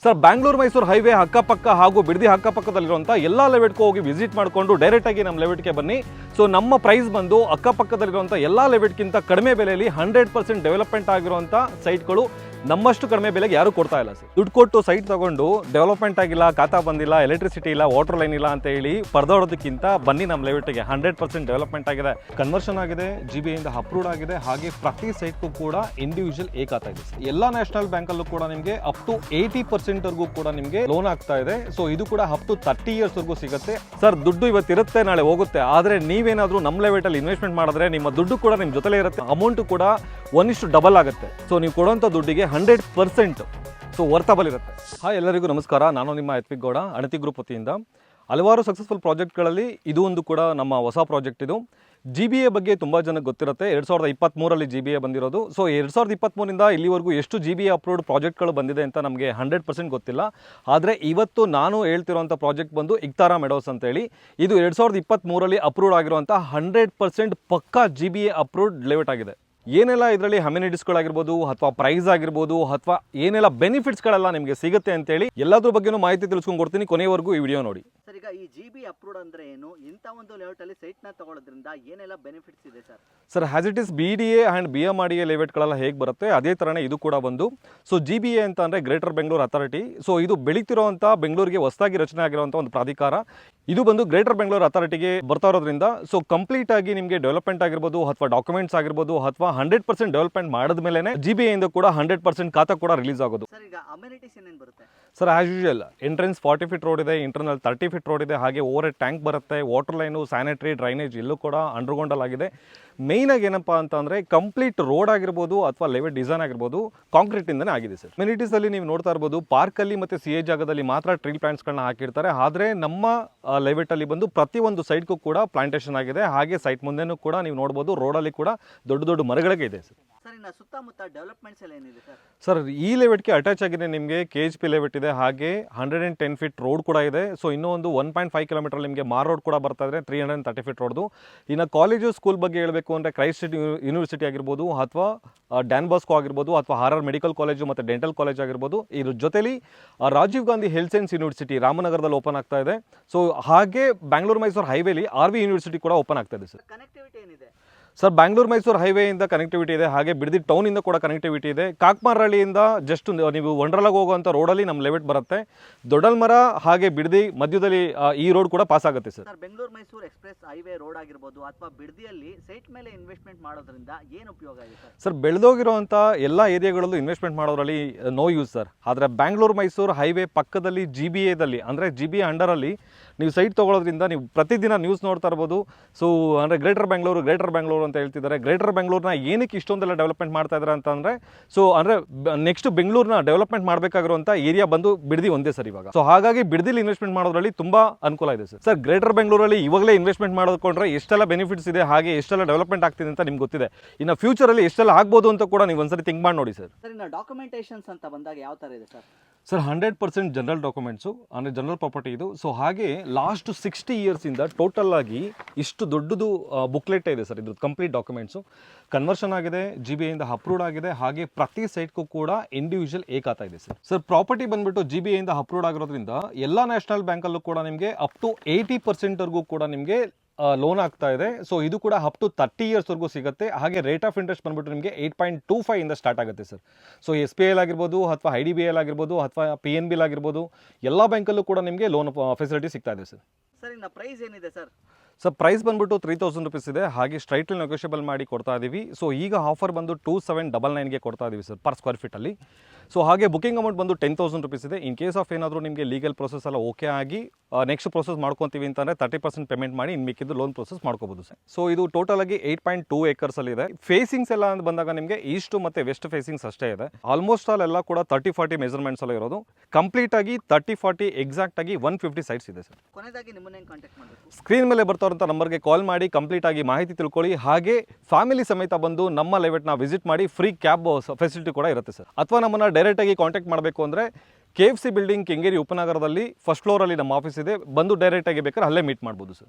Sir Bangalore Mysuru highway ಅಕ್ಕಪಕ್ಕ ಹಾಗೂ ಬಿಡದಿ ಅಕ್ಕಪಕ್ಕದಲ್ಲಿರುವಂಥ ಎಲ್ಲ ಲೆವೆಟ್ಗೂ ಹೋಗಿ ವಿಸಿಟ್ ಮಾಡಿಕೊಂಡು ಡೈರೆಕ್ಟಾಗಿ ನಮ್ಮ ಲೆವೆಟ್ಗೆ ಬನ್ನಿ. ಸೊ ನಮ್ಮ ಪ್ರೈಸ್ ಬಂದು ಅಕ್ಕಪಕ್ಕದಲ್ಲಿರುವಂಥ ಎಲ್ಲ ಲೆವೆಟ್ಗಿಂತ ಕಡಿಮೆ ಬೆಲೆಯಲ್ಲಿ 100% ಡೆವಲಪ್ಮೆಂಟ್ ಆಗಿರುವಂಥ ಸೈಟ್ಗಳು ನಮ್ಮಷ್ಟು ಕಡಿಮೆ ಬೆಲೆಗೆ ಯಾರು ಕೊಡ್ತಾ ಇಲ್ಲ ಸರ್. ದುಡ್ಡು ಕೊಟ್ಟು ಸೈಟ್ ತಗೊಂಡು ಡೆವಲಪ್ಮೆಂಟ್ ಆಗಿಲ್ಲ, ಖಾತಾ ಬಂದಿಲ್ಲ, ಎಲೆಕ್ಟ್ರಿಸಿಟಿ ಇಲ್ಲ, ವಾಟರ್ ಲೈನ್ ಇಲ್ಲ ಅಂತ ಹೇಳಿ ಪರದಾಡೋದಕ್ಕಿಂತ ಬನ್ನಿ ನಮ್ಮ ಲೆವೆಟ್ಗೆ. 100% ಡೆವಲಪ್ಮೆಂಟ್ ಆಗಿದೆ, ಕನ್ವರ್ಷನ್ ಆಗಿದೆ, GBA ಅಪ್ರೂವ್ಡ್ ಆಗಿದೆ. ಹಾಗೆ ಪ್ರತಿ ಸೈಟ್ಗೂ ಕೂಡ ಇಂಡಿವಿಜುವಲ್ ಖಾತಾ ಇದೆ. ಎಲ್ಲ ನ್ಯಾಷನಲ್ ಬ್ಯಾಂಕಲ್ಲೂ ಕೂಡ ನಿಮಗೆ ಅಪ್ ಟು 80% ಕೂಡ ನಿಮಗೆ ಲೋನ್ ಆಗ್ತಾ ಇದೆ. ಸೊ ಇದು ಕೂಡ ಅಪ್ ಟು 30 years ವರೆಗೂ ಸಿಗುತ್ತೆ ಸರ್. ದುಡ್ಡು ಇವತ್ತಿರುತ್ತೆ, ನಾಳೆ ಹೋಗುತ್ತೆ. ಆದರೆ ನೀವೇನಾದರೂ ನಮ್ಮ ಲೆವೆಟಲ್ಲಿ ಇನ್ವೆಸ್ಟ್ಮೆಂಟ್ ಮಾಡಿದ್ರೆ ನಿಮ್ಮ ದುಡ್ಡು ಕೂಡ ನಿಮ್ಮ ಜೊತೆಲೇ ಇರುತ್ತೆ, ಅಮೌಂಟು ಕೂಡ 1:ಡಬಲ್ ಆಗುತ್ತೆ. ಸೊ ನೀವು ಕೊಡುವಂಥ ದುಡ್ಡಿಗೆ 100% ಸೊ ವರ್ತಬಲ್ ಇರುತ್ತೆ. ಹಾಯ್ ಎಲ್ಲರಿಗೂ ನಮಸ್ಕಾರ, ನಾನು ನಿಮ್ಮ ಯತ್ವಿಕ್ ಗೌಡ, ಅಣತಿ ಗ್ರೂಪ್ ವತಿಯಿಂದ. ಹಲವಾರು ಸಕ್ಸಸ್ಫುಲ್ ಪ್ರಾಜೆಕ್ಟ್ಗಳಲ್ಲಿ ಇದು ಒಂದು ಕೂಡ ನಮ್ಮ ಹೊಸ ಪ್ರಾಜೆಕ್ಟ್. ಇದು GBA ಬಗ್ಗೆ ತುಂಬ ಜನಕ್ಕೆ ಗೊತ್ತಿರುತ್ತೆ. 2023 GBA ಬಂದಿರೋದು. ಸೊ 2023 ಇಲ್ಲಿವರೆಗೂ ಎಷ್ಟು GBA ಅಪ್ರೂವ್ಡ್ ಪ್ರಾಜೆಕ್ಟ್ಗಳು ಬಂದಿದೆ ಅಂತ ನಮಗೆ 100% ಗೊತ್ತಿಲ್ಲ. ಆದರೆ ಇವತ್ತು ನಾನು ಹೇಳ್ತಿರೋಂಥ ಪ್ರಾಜೆಕ್ಟ್ ಬಂದು ಇಕ್ತಾರಾ ಮೆಡೋಸ್ ಅಂತೇಳಿ. ಇದು 2023 ಅಪ್ರೂವ್ಡ್ ಆಗಿರುವಂಥ 100% ಪಕ್ಕಾ GBA ಅಪ್ರೂವ್ಡ್ ಲೇಔಟ್ ಆಗಿದೆ. ಏನೆಲ್ಲ ಇದರಲ್ಲಿ ಅಮ್ಯುನಿಟೀಸ್ಗಳಾಗಿರ್ಬೋದು ಅಥವಾ ಪ್ರೈಸ್ ಆಗಿರ್ಬೋದು ಅಥವಾ ಏನೆಲ್ಲ ಬೆನಿಫಿಟ್ಸ್ಗಳೆಲ್ಲ ನಿಮಗೆ ಸಿಗುತ್ತೆ ಅಂತೇಳಿ ಎಲ್ಲದ್ರ ಬಗ್ಗೆನೂ ಮಾಹಿತಿ ತಿಳಿಸ್ಕೊಂಡು ಕೊಡ್ತೀನಿ. ಕೊನೆಯವರೆಗೂ ಈ ವಿಡಿಯೋ ನೋಡಿ. ಸರ್, ಈಗ ಈ GBA ಅಪ್ರೂವ್ಡ್ ಅಂದ್ರೆ ಏನು, ಇಂಥ ಒಂದು ಲೇಔಟಲ್ಲಿ ಸೈಟ್ನ ತಗೊಳ್ಳೋದ್ರಿಂದ ಏನೆಲ್ಲ ಬೆನಿಫಿಟ್ಸ್ ಇದೆ sir? Sir, as it is BDA and BMRDA ಲೇಔಟ್ಗಳೆಲ್ಲ ಹೇಗೆ ಬರುತ್ತೆ ಅದೇ ಥರನೇ ಇದು ಕೂಡ ಬಂದು. ಸೊ GBA ಅಂತ ಅಂದರೆ ಗ್ರೇಟರ್ ಬೆಂಗಳೂರು ಅಥಾರಿಟಿ. ಸೊ ಇದು ಬೆಳೀತಿರೋಂಥ ಬೆಂಗಳೂರಿಗೆ ಹೊಸದಾಗಿ ರಚನೆ ಆಗಿರುವಂಥ ಒಂದು ಪ್ರಾಧಿಕಾರ. ಇದು ಬಂದು ಗ್ರೇಟರ್ ಬೆಂಗಳೂರು ಅಥಾರಿಟಿಗೆ ಬರ್ತಾ ಇರೋದ್ರಿಂದ ಸೊ ಕಂಪ್ಲೀಟ್ ಆಗಿ ನಿಮಗೆ ಡೆವಲಪ್ಮೆಂಟ್ ಆಗಿರ್ಬೋದು ಅಥವಾ ಡಾಕ್ಯುಮೆಂಟ್ಸ್ ಆಗಿರ್ಬೋದು ಅಥವಾ 100% ಡೆವಲಪ್ಮೆಂಟ್ ಮಾಡಿದ ಮೇಲೆ GBA ಇಂದ ಕೂಡ 100% ಖಾತಾ ಕೂಡ ರಿಲೀಸ್ ಆಗೋದು. ಸರ್, ಈಗ ಅಮ್ಯುನಿಟೀಸ್ ಏನೇನು ಬರುತ್ತೆ? Sir, as usual entrance 40 feet road ಇದೆ, ಇಂಟರ್ನಲ್ 30 feet ರೋಡ್ ಇದೆ. ಹಾಗೆ ಓವರ್ ಹೆಡ್ ಟ್ಯಾಂಕ್ ಬರುತ್ತೆ, ವಾಟರ್ ಲೈನು, ಸ್ಯಾನಿಟರಿ, ಡ್ರೈನೇಜ್ ಎಲ್ಲೂ ಕೂಡ ಅಂಡರ್ಗ್ರೌಂಡ್ ಆಗಿದೆ. ಮೇಯ್ನಾಗಿ ಏನಪ್ಪ ಅಂತಂದರೆ ಕಂಪ್ಲೀಟ್ ರೋಡ್ ಆಗಿರ್ಬೋದು ಅಥವಾ ಲೆವೆಟ್ ಡಿಸೈನ್ ಆಗಿರ್ಬೋದು ಕಾಂಕ್ರೀಟಿಂದನೇ ಆಗಿದೆ ಸರ್. ಅಮ್ಯುನಿಟೀಸಲ್ಲಿ ನೀವು ನೋಡ್ತಾ ಇರ್ಬೋದು, ಪಾರ್ಕಲ್ಲಿ ಮತ್ತು CA ಜಾಗದಲ್ಲಿ ಮಾತ್ರ ಟ್ರೀ ಪ್ಲಾಂಟ್ಸ್ಗಳನ್ನ ಹಾಕಿರ್ತಾರೆ. ಆದರೆ ನಮ್ಮ ಲೆವೆಟಲ್ಲಿ ಬಂದು ಪ್ರತಿಯೊಂದು ಸೈಟ್ಗೂ ಕೂಡ ಪ್ಲಾಂಟೇಷನ್ ಆಗಿದೆ. ಹಾಗೆ ಸೈಟ್ ಮುಂದೆನೂ ಕೂಡ ನೀವು ನೋಡ್ಬೋದು, ರೋಡಲ್ಲಿ ಕೂಡ ದೊಡ್ಡ ದೊಡ್ಡ ಮರಗಳಿಗೆ ಇದೆ ಸರ್. ಸರ್, ಇನ್ನು ಸುತ್ತಮುತ್ತ ಡೆವಲಪ್ಮೆಂಟ್ಸ್ ಎಲ್ಲ ಏನಿದೆ ಸರ್? ಸರ್, ಈ ಲೆವೆಟ್ಗೆ ಅಟ್ಯಾಚ್ ಆಗಿದೆ ನಿಮಗೆ KHP ಲೆವೆಟ್ ಇದೆ, ಹಾಗೆ 110 feet ರೋಡ್ ಕೂಡ ಇದೆ. ಸೊ ಇನ್ನೂ ಒಂದು 1.5 kilometer ನಿಮಗೆ ಮಾರ್ ರೋಡ್ ಕೂಡ ಬರ್ತಾ ಇದೆ, 330 feet ರೋಡ್ದು. ಇನ್ನು ಕಾಲೇಜು ಸ್ಕೂಲ್ ಬಗ್ಗೆ ಹೇಳಬೇಕು ಅಂದರೆ ಕ್ರೈಸ್ಟ್ ಯೂನಿವರ್ಸಿಟಿ ಆಗಿರ್ಬೋದು ಅಥವಾ ಡ್ಯಾನ್ ಬಾಸ್ಕೋ ಆಗಿರ್ಬೋದು ಅಥವಾ RR ಮೆಡಿಕಲ್ ಕಾಲೇಜು ಮತ್ತು ಡೆಂಟಲ್ ಕಾಲೇಜ್ ಆಗಿರ್ಬೋದು. ಇದ್ರ ಜೊತೆಲಿ Rajiv Gandhi health science university ರಾಮನಗರದಲ್ಲಿ ಓಪನ್ ಆಗ್ತಾ ಇದೆ. ಸೊ ಹಾಗೆ ಬ್ಯಾಂಗ್ಳೂರು ಮೈಸೂರು ಹೈವೇಲಿ RV ಯೂನಿವರ್ಸಿಟಿ ಕೂಡ ಓಪನ್ ಆಗ್ತಾ ಇದೆ ಸರ್. ಕನೆಕ್ಟಿವಿಟಿ ಏನಿದೆ ಸರ್? ಬ್ಯಾಂಗ್ಳೂರು ಮೈಸೂರು ಹೈವೇಯಿಂದ ಕನೆಕ್ಟಿವಿಟಿ ಇದೆ, ಹಾಗೆ ಬಿಡದಿ ಟೌನಿಂದ ಕೂಡ ಕನೆಕ್ಟಿವಿಟಿ ಇದೆ. ಕಾಕ್ಮಾರಹಳ್ಳಿಯಿಂದ ಜಸ್ಟ್ ನೀವು ವಂಡ್ರಲಾಗೆ ಹೋಗುವಂಥ ರೋಡಲ್ಲಿ ನಮ್ಮ ಲೆವೆಟ್ ಬರುತ್ತೆ. ದೊಡ್ಡಲ್ಮರ ಹಾಗೆ ಬಿಡದಿ ಮಧ್ಯದಲ್ಲಿ ಈ ರೋಡ್ ಕೂಡ ಪಾಸ್ ಆಗುತ್ತೆ sir. Sir, Bengaluru Mysuru express highway road ಆಗಿರ್ಬೋದು ಅಥವಾ ಬಿಡದಿಯಲ್ಲಿ ಸೈಟ್ ಮೇಲೆ ಇನ್ವೆಸ್ಟ್ಮೆಂಟ್ ಮಾಡೋದ್ರಿಂದ ಏನು ಉಪಯೋಗ ಇದೆ ಸರ್? ಸರ್, ಬೆಳೆದೋಗಿರುವಂಥ ಎಲ್ಲ ಏರಿಯಾಗಳಲ್ಲೂ ಇನ್ವೆಸ್ಟ್ಮೆಂಟ್ ಮಾಡೋದ್ರಲ್ಲಿ ನೋ ಯೂಸ್ ಸರ್. ಆದರೆ ಬ್ಯಾಂಗ್ಳೂರು ಮೈಸೂರು ಹೈವೇ ಪಕ್ಕದಲ್ಲಿ GBAದಲ್ಲಿ ಅಂದರೆ GBA ಅಂಡರಲ್ಲಿ ನೀವು ಸೈಟ್ ತೊಗೊಳೋದ್ರಿಂದ ನೀವು ಪ್ರತಿದಿನ ನ್ಯೂಸ್ ನೋಡ್ತಾ ಇರ್ಬೋದು. ಸೊ ಅಂದರೆ ಗ್ರೇಟರ್ ಬೆಂಗಳೂರು ಅಂತ ಹೇಳ್ತಿದ್ದಾರೆ. ಗ್ರೇಟರ್ ಬೆಂಗಳೂರನ್ನ ಏನಕ್ಕೆ ಇಷ್ಟೊಂದೆಲ್ಲ ಡೆವಲಪ್ಮೆಂಟ್ ಮಾಡ್ತಾ ಇದ್ದಾರೆ ಅಂತಂದರೆ ಸೊ ಅಂದರೆ ನೆಕ್ಸ್ಟ್ ಬೆಂಗಳೂರನ್ನ ಡೆವಲಪ್ಮೆಂಟ್ ಮಾಡಬೇಕಾಗಿರುವಂಥ ಏರಿಯಾ ಬಂದು ಬಿಡದಿ ಒಂದೇ ಸರ್ ಇವಾಗ. ಸೊ ಹಾಗಾಗಿ ಬಿಡದಿಲಿ ಇನ್ವೆಸ್ಟ್ಮೆಂಟ್ ಮಾಡೋದ್ರಲ್ಲಿ ತುಂಬ ಅನುಕೂಲ ಇದೆ ಸರ್. ಗ್ರೇಟರ್ ಬೆಂಗಳೂರಲ್ಲಿ ಇವಾಗಲೇ ಇನ್ವೆಸ್ಟ್ಮೆಂಟ್ ಮಾಡೋದ್ಕೊಂಡ್ರೆ ಎಷ್ಟೆಲ್ಲ ಬೆನಿಫಿಟ್ಸ್ ಇದೆ, ಹಾಗೆ ಎಷ್ಟೆಲ್ಲ ಡೆವಲಪ್ಮೆಂಟ್ ಆಗ್ತಿದೆ ಅಂತ ನಿಮ್ಗೆ ಗೊತ್ತಿದೆ. ಇನ್ನು ಫ್ಯೂಚರಲ್ಲಿ ಎಷ್ಟೆಲ್ಲ ಆಗ್ಬೋದು ಅಂತ ಕೂಡ ನೀವು ಒಂದ್ಸರಿ ಥಿಂಕ್ ಮಾಡಿ ನೋಡಿ ಸರ್. ಸರ್, ಇನ್ನು ಡಾಕ್ಯುಮೆಂಟೇಷನ್ಸ್ ಅಂತ ಬಂದಾಗ ಯಾವ ಥರ ಇದೆ ಸರ್? ಸರ್, 100% ಜನರಲ್ ಡಾಕ್ಯುಮೆಂಟ್ಸು ಅಂದರೆ ಜನರಲ್ ಪ್ರಾಪರ್ಟಿ ಇದು. ಸೊ ಹಾಗೆ ಲಾಸ್ಟ್ 60 yearsಯಿಂದ ಟೋಟಲ್ ಆಗಿ ಇಷ್ಟು ದೊಡ್ಡದು ಬುಕ್ಲೆಟ್ ಇದೆ ಸರ್. ಇದು ಕಂಪ್ಲೀಟ್ ಡಾಕ್ಯುಮೆಂಟ್ಸು ಕನ್ವರ್ಷನ್ ಆಗಿದೆ, GBA ಅಪ್ರೂವ್ಡ್ ಆಗಿದೆ. ಹಾಗೆ ಪ್ರತಿ ಸೈಟ್ಗೂ ಕೂಡ ಇಂಡಿವಿಜುವಲ್ ಖಾತಾ ಇದೆ ಸರ್. ಸರ್, ಪ್ರಾಪರ್ಟಿ ಬಂದ್ಬಿಟ್ಟು GBA ಅಪ್ರೂವ್ಡ್ ಆಗಿರೋದ್ರಿಂದ ಎಲ್ಲ ನ್ಯಾಷನಲ್ ಬ್ಯಾಂಕಲ್ಲೂ ಕೂಡ ನಿಮಗೆ ಅಪ್ ಟು 80% ಕೂಡ ನಿಮಗೆ ಲೋನ್ ಆಗ್ತಾ ಇದೆ. ಸೊ ಇದು ಕೂಡ ಅಪ್ ಟು 30 years ವರೆಗೂ ಸಿಗುತ್ತೆ. ಹಾಗೆ ರೇಟ್ ಆಫ್ ಇಂಟ್ರೆಸ್ಟ್ ಬಂದ್ಬಿಟ್ಟು ನಿಮಗೆ 8.25 ಇಂದ ಸ್ಟಾರ್ಟ್ ಆಗುತ್ತೆ ಸರ್. ಸೊ SBI ಆಗಿರ್ಬೋದು ಅಥವಾ IDBI ಆಗಿರ್ಬೋದು ಅಥವಾ PNB ಆಗಿರ್ಬೋದು ಎಲ್ಲ ಬ್ಯಾಂಕಲ್ಲೂ ಕೂಡ ನಿಮಗೆ ಲೋನ್ ಫೆಸಿಲಿಟಿ ಸಿಗ್ತಾ ಇದೆ ಸರ್. ಸರ್, ಇನ್ನು ಪ್ರೈಸ್ ಏನಿದೆ ಸರ್? ಸರ್, ಪ್ರೈಸ್ ಬಂದ್ಬಿಟ್ಟು 3000 rupees ಇದೆ. ಹಾಗೆ ಸ್ಟ್ರೈಟ್ಲಿ ನೆಗೋಷಿಯಬಲ್ ಮಾಡಿ ಕೊಡ್ತಾ ಇದ್ದೀವಿ. ಸೊ ಈಗ ಆಫರ್ ಬಂದು 2799ಗೆ ಕೊಡ್ತಾ ಇದ್ದೀವಿ ಸರ್ ಪರ್ ಸ್ಕ್ವೇರ್ ಫೀಟಲ್ಲಿ. ಸೊ ಹಾಗೆ ಬುಕಿಂಗ್ ಅಮೌಂಟ್ ಬಂದು 10,000 rupees ಇದೆ. ಇನ್ ಕೇಸ್ ಆಫ್ ಏನಾದರೂ ನಿಮಗೆ ಲೀಗಲ್ ಪ್ರೊಸೆಸ್ ಎಲ್ಲ ಓಕೆ ಆಗಿ ನೆಕ್ಸ್ಟ್ ಪ್ರೊಸೆಸ್ ಮಾಡ್ಕೊತೀವಿ ಅಂತಂದರೆ 30% ಪೇಮೆಂಟ್ ಮಾಡಿ ಇನ್ನು ಮಿಕ್ಕಿದ್ದು ಲೋನ್ ಪ್ರೊಸೆಸ್ ಮಾಡ್ಕೋಬೋದು ಸರ್. ಸೊ ಇದು ಟೋಟಲ್ ಆಗಿ 8.2 acres ಇದೆ. ಫೇಸಿಂಗ್ಸ್ ಎಲ್ಲ ಅಂತ ಬಂದಾಗ ನಿಮಗೆ ಈಸ್ಟ್ ಮತ್ತು ವೆಸ್ಟ್ ಫೇಸಿಂಗ್ಸ್ ಅಷ್ಟೇ ಇದೆ. ಆಲ್ಮೋಸ್ಟ್ ಆಲ್ ಎಲ್ಲ ಕೂಡ 30-40 ಮೆಜರ್ಮೆಂಟ್ಸ್ ಎಲ್ಲ ಇರೋದು. ಕಂಪ್ಲೀಟ್ ಆಗಿ 30-40 ಎಕ್ಸಾಕ್ಟ್ ಆಗಿ 150 ಸೈಟ್ಸ್ ಇದೆ ಸರ್. ಕೊನೆಯದಾಗಿ ನಿಮ್ಮನ್ನೇ ಕಾಂಟ್ಯಾಕ್ಟ್ ಮಾಡಬೇಕು. ಸ್ಕ್ರೀನ್ ಮೇಲೆ ಬರ್ತಾರಂಥ ನಂಬರ್ಗೆ ಕಾಲ್ ಮಾಡಿ ಕಂಪ್ಲೀಟ್ ಆಗಿ ಮಾಹಿತಿ ತಿಳ್ಕೊಳ್ಳಿ. ಹಾಗೆ ಫ್ಯಾಮಿಲಿ ಸಮೇತ ಬಂದು ನಮ್ಮ ಲೆವೆಟ್ನ ವಿಸಿಟ್ ಮಾಡಿ ಫ್ರೀ ಕ್ಯಾಬ್ ಫೆಸಿಲಿಟಿ ಕೂಡ ಇರುತ್ತೆ ಸರ್. ಅಥವಾ ನಮ್ಮನ್ನು ಡೈರೆಕ್ಟಾಗಿ ಕಾಂಟ್ಯಾಕ್ಟ್ ಮಾಡಬೇಕು ಅಂದರೆ KFC ಬಿಲ್ಡಿಂಗ್ ಕೆಂಗೇರಿ ಉಪನಗರದಲ್ಲಿ ಫಸ್ಟ್ ಫ್ಲೋರಲ್ಲಿ ನಮ್ಮ ಆಫೀಸ್ ಇದೆ. ಬಂದು ಡೈರೆಕ್ಟಾಗಿ ಬೇಕಾದ್ರೆ ಅಲ್ಲೇ ಮೀಟ್ ಮಾಡ್ಬೋದು ಸರ್.